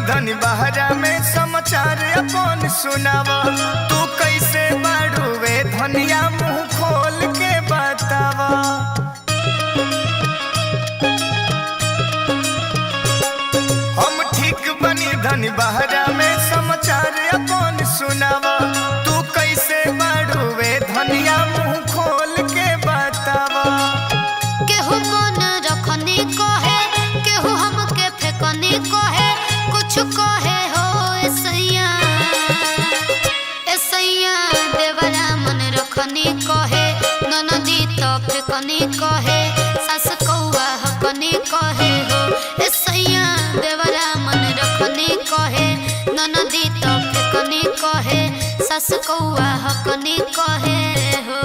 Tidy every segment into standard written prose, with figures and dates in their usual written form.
धनी बहरा में समाचार अपन सुनावा। तू कैसे बाड़ूवे धनिया मुंह खोल के बतावा। हम ठीक बनी धनी बहरा में समाचार अपन सुनावा। तू कैसे बाड़ूवे धनिया मुंह खोल के बतावा। केहू मन रखनी कहे, केहू हमके फेकनी कहे, कुछ कहे हो ऐसैया ऐसैया देवरा मन रखनी कहे, ननदी तो फेकनी कहे, सास कौआ हकनी कहे हो ऐसैया देवरा मन रखनी कहे, ननदी तो फेकनी कहे, सास कौआ हकनी कहे हो।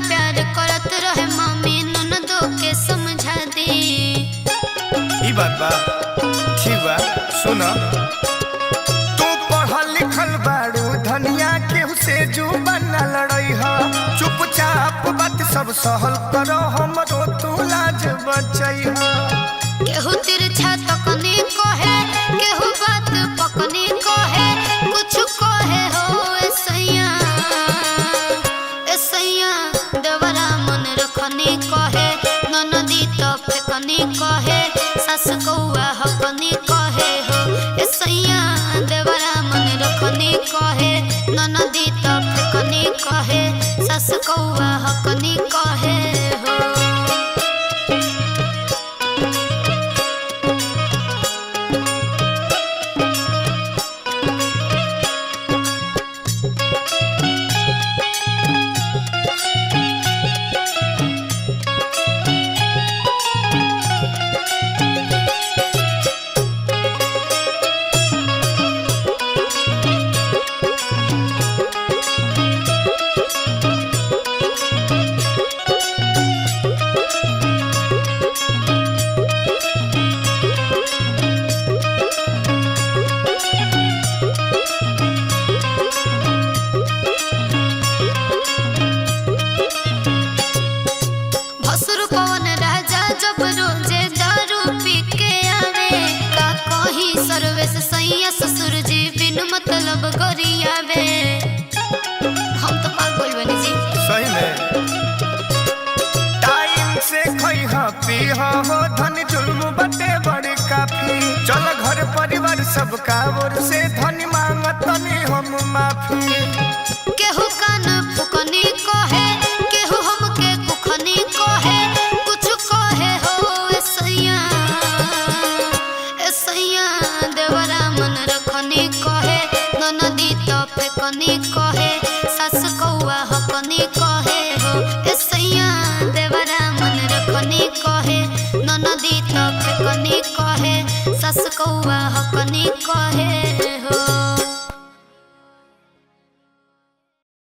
प्यार करत रहे मम्मी ननदो के समझा दी। ई बात बा ठीक बा सुन। तू पढ़ल लिखल बाड़ू धनिया केहू से जुबान न लड़ई ह। चुपचाप बात सब सहल करो हमरो तू लाज बचई ह। केहू तिरछा तकनी कहे, केहू बात पकनी कहे, कुछ कहे हो ऐसैया ऐसैया देवरा मन रखनी कहे, ननदी तो फेकनी कहे, सास कौआ हकनी कहे हो ऐसैया देवरा मन रखनी कहे, ननदी तो फेकनी कहे, सास कौआ हकनी कहे हो। ससुर जी बिन मतलब गरियावे। हम तो पागल बनी जी सही में। टाइम से खइहा पीहा हो धन जुल्म बटे बड़े काफी। चल घर परिवार सबका ओर से धन मांगतनी हम माफी। केहू कान फुकनी कहे, केहू हमके कुखनी कहे, कुछ कहे हो ऐसैया ऐसैया देवरा मन रखनी कहे, ननदी तो फेकनी कहे, सास कौआ हकनी कहे हो ऐसैया देवरा मन रखनी कहे, ननदी तो फेकनी कहे, सास कौआ हकनी कहे।